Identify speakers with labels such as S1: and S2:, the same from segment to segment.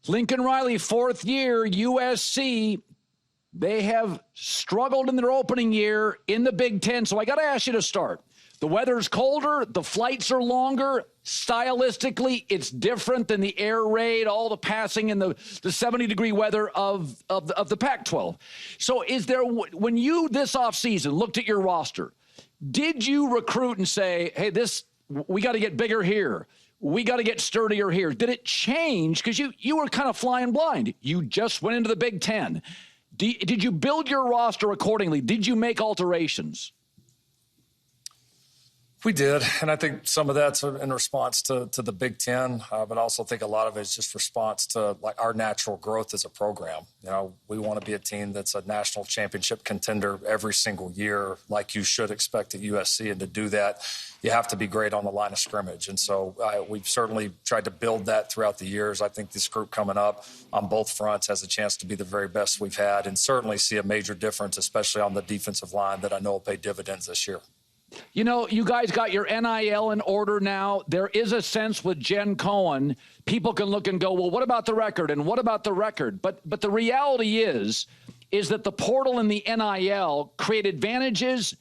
S1: Lincoln Riley, fourth year, USC. They have struggled in their opening year in the Big Ten. So I got to ask you to start. The weather's colder. The flights are longer. Stylistically, it's different than the air raid, all the passing in the 70-degree weather of the Pac-12. So is there, when you this offseason looked at your roster, did you recruit and say, hey, we got to get bigger here. We got to get sturdier here. Did it change? Because you were kind of flying blind. You just went into the Big Ten. Did you build your roster accordingly? Did you make alterations?
S2: We did, and I think some of that's in response to the Big Ten, but I also think a lot of it is just response to like our natural growth as a program. You know, we want to be a team that's a national championship contender every single year, like you should expect at USC, and to do that, you have to be great on the line of scrimmage. And so we've certainly tried to build that throughout the years. I think this group coming up on both fronts has a chance to be the very best we've had, and certainly see a major difference, especially on the defensive line, that I know will pay dividends this year.
S1: You know, you guys got your NIL in order now. There is a sense with Jen Cohen, people can look and go, well, what about the record? And what about the record? But the reality is that the portal and the NIL create advantages,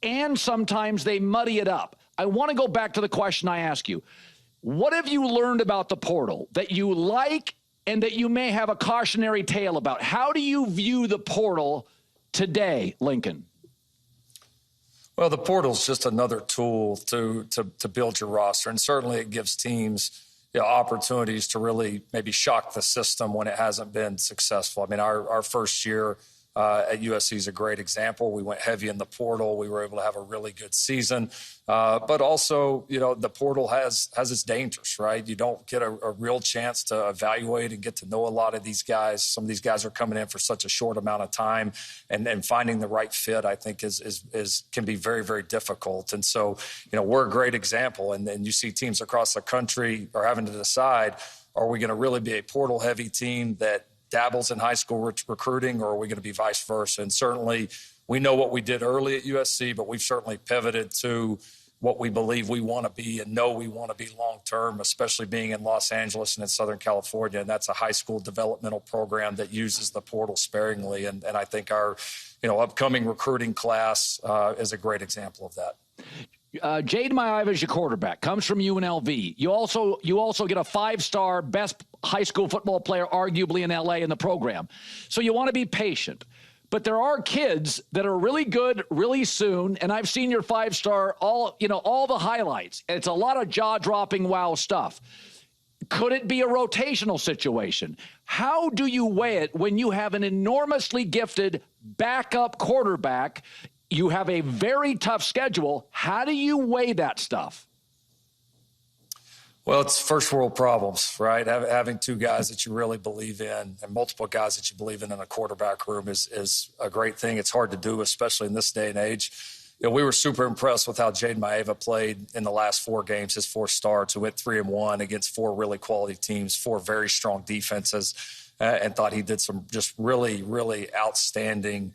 S1: and sometimes they muddy it up. I want to go back to the question I asked you. What have you learned about the portal that you like and that you may have a cautionary tale about? How do you view the portal today, Lincoln?
S2: Well, the portal's just another tool to build your roster, and certainly it gives teams opportunities to really maybe shock the system when it hasn't been successful. I mean, our first year at USC is a great example. We went heavy in the portal. We were able to have a really good season. But also, the portal has its dangers, right? You don't get a real chance to evaluate and get to know a lot of these guys. Some of these guys are coming in for such a short amount of time, and finding the right fit, I think, can be very, very difficult. And so, we're a great example. And you see teams across the country are having to decide, are we going to really be a portal-heavy team that dabbles in high school recruiting, or are we going to be vice versa? And certainly we know what we did early at USC, but we've certainly pivoted to what we believe we want to be and know we want to be long-term, especially being in Los Angeles and in Southern California. And that's a high school developmental program that uses the portal sparingly. And I think our, upcoming recruiting class is a great example of that.
S1: Jayden Maiava is your quarterback, comes from UNLV. You also get a 5-star best high school football player, arguably in LA, in the program. So you want to be patient. But there are kids that are really good really soon, and I've seen your 5-star, all the highlights. It's a lot of jaw-dropping wow stuff. Could it be a rotational situation? How do you weigh it when you have an enormously gifted backup quarterback? You have a very tough schedule. How do you weigh that stuff?
S2: Well, it's first world problems, right? Having two guys that you really believe in and multiple guys that you believe in a quarterback room is a great thing. It's hard to do, especially in this day and age. We were super impressed with how Jayden Maiava played in the last 4 games, his 4 starts, who went 3-1 against 4 really quality teams, 4 very strong defenses, and thought he did some just really, really outstanding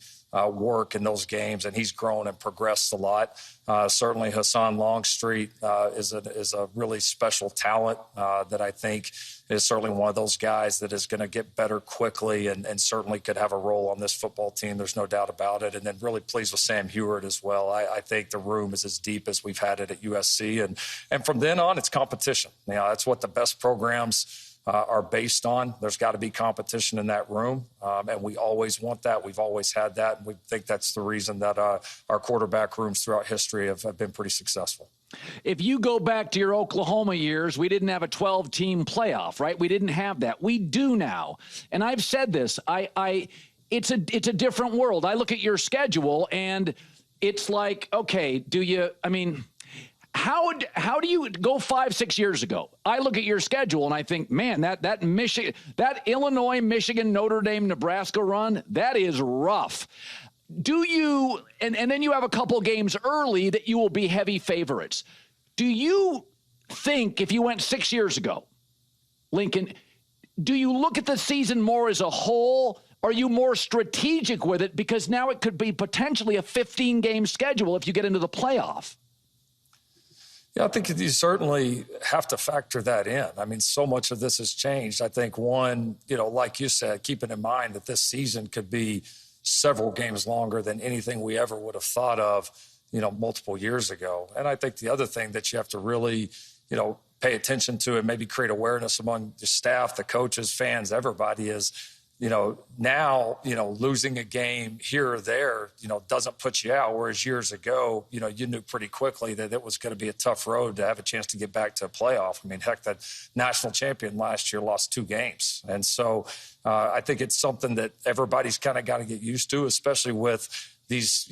S2: work in those games, and he's grown and progressed a lot. Certainly Husan Longstreet is a really special talent that I think is certainly one of those guys that is going to get better quickly and certainly could have a role on this football team. There's no doubt about it. And then really pleased with Sam Heward as well. I think the room is as deep as we've had it at USC. And from then on, it's competition. That's what the best programs are based on. There's got to be competition in that room, and we always want that. We've always had that, and we think that's the reason that our quarterback rooms throughout history have been pretty successful.
S1: If you go back to your Oklahoma years, we didn't have a 12-team playoff, right? We didn't have that. We do now, and I've said this. It's a different world. I look at your schedule, and it's like, okay, How do you go 5-6 years ago? I look at your schedule and I think, man, that Illinois, Michigan, Notre Dame, Nebraska run, that is rough. Do you, and then you have a couple games early that you will be heavy favorites. Do you think if you went 6 years ago, Lincoln, do you look at the season more as a whole? Are you more strategic with it? Because now it could be potentially a 15-game schedule if you get into the playoff.
S2: Yeah, I think you certainly have to factor that in. I mean, so much of this has changed. I think one, like you said, keeping in mind that this season could be several games longer than anything we ever would have thought of, multiple years ago. And I think the other thing that you have to really, pay attention to and maybe create awareness among the staff, the coaches, fans, everybody is, now, losing a game here or there, doesn't put you out. Whereas years ago, you knew pretty quickly that it was going to be a tough road to have a chance to get back to a playoff. I mean, heck, that national champion last year lost 2 games. And so I think it's something that everybody's kind of got to get used to, especially with these,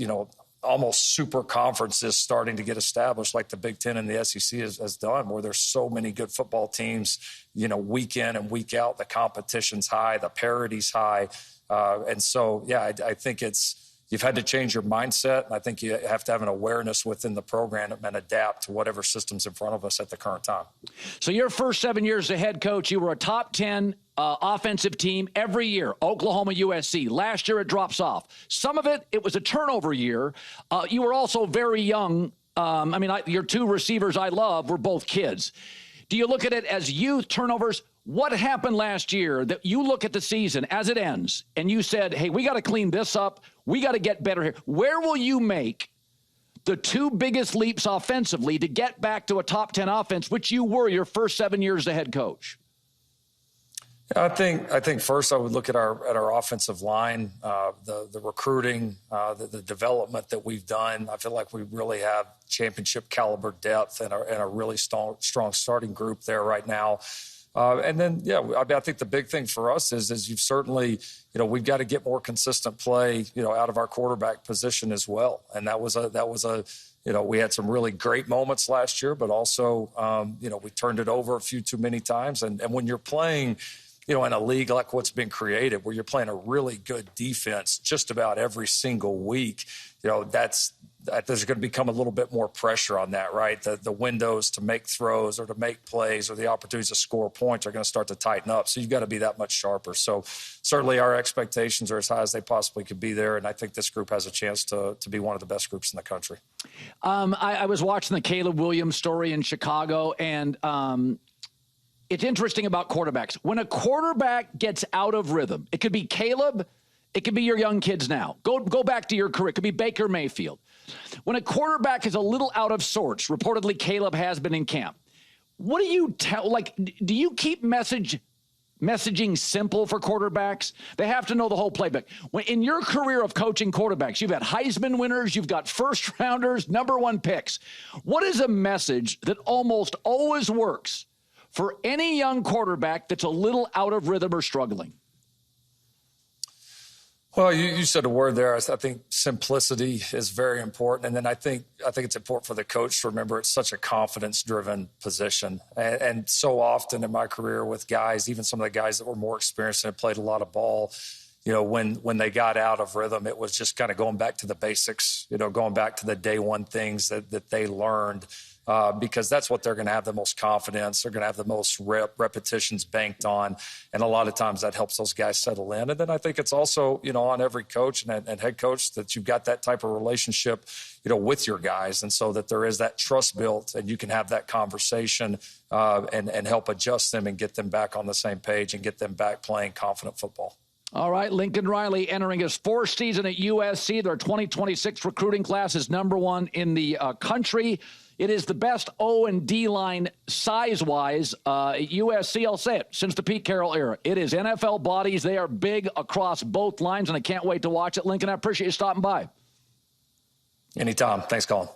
S2: almost super conferences starting to get established like the Big Ten and the SEC has done, where there's so many good football teams, week in and week out. The competition's high, the parity's high. And so, yeah, I think you've had to change your mindset. And I think you have to have an awareness within the program and adapt to whatever system's in front of us at the current time.
S1: So your first 7 years as head coach, you were a top 10 offensive team every year, Oklahoma, USC. Last year, it drops off. Some of it was a turnover year. You were also very young. Your 2 receivers I love were both kids. Do you look at it as youth turnovers? What happened last year that you look at the season as it ends and you said, hey, we got to clean this up. We got to get better here. Where will you make the 2 biggest leaps offensively to get back to a top 10 offense, which you were your first 7 years as head coach?
S2: I think first I would look at our offensive line, the recruiting, the development that we've done. I feel like we really have championship caliber depth and a really strong starting group there right now. And then, I think the big thing for us is you've certainly, we've got to get more consistent play, out of our quarterback position as well. And that was a we had some really great moments last year, but also, we turned it over a few too many times. And when you're playing, in a league like what's been created, where you're playing a really good defense just about every single week, there's going to become a little bit more pressure on that, right? The windows to make throws or to make plays or the opportunities to score points are going to start to tighten up. So you've got to be that much sharper. So certainly our expectations are as high as they possibly could be there. And I think this group has a chance to be one of the best groups in the country.
S1: I was watching the Caleb Williams story in Chicago, and it's interesting about quarterbacks. When a quarterback gets out of rhythm, it could be Caleb, it could be your young kids now. Go back to your career. It could be Baker Mayfield. When a quarterback is a little out of sorts, reportedly Caleb has been in camp, what do you tell? Do you keep messaging simple for quarterbacks? They have to know the whole playbook. When in your career of coaching quarterbacks, you've had Heisman winners, you've got first rounders, number 1 picks. What is a message that almost always works for any young quarterback that's a little out of rhythm or struggling?
S2: Well, you said a word there. I think simplicity is very important. And then I think it's important for the coach to remember it's such a confidence-driven position. And so often in my career with guys, even some of the guys that were more experienced and had played a lot of ball, when they got out of rhythm, it was just kind of going back to the basics, going back to the day one things that they learned. Because that's what they're going to have the most confidence. They're going to have the most repetitions banked on. And a lot of times that helps those guys settle in. And then I think it's also, on every coach and head coach that you've got that type of relationship, with your guys. And so that there is that trust built and you can have that conversation and help adjust them and get them back on the same page and get them back playing confident football. All
S1: right, Lincoln Riley entering his 4th season at USC. Their 2026 recruiting class is number 1 in the country. It is the best O and D line size-wise at USC, I'll say it, since the Pete Carroll era. It is NFL bodies. They are big across both lines, and I can't wait to watch it. Lincoln, I appreciate you stopping by.
S2: Anytime. Thanks, Colin.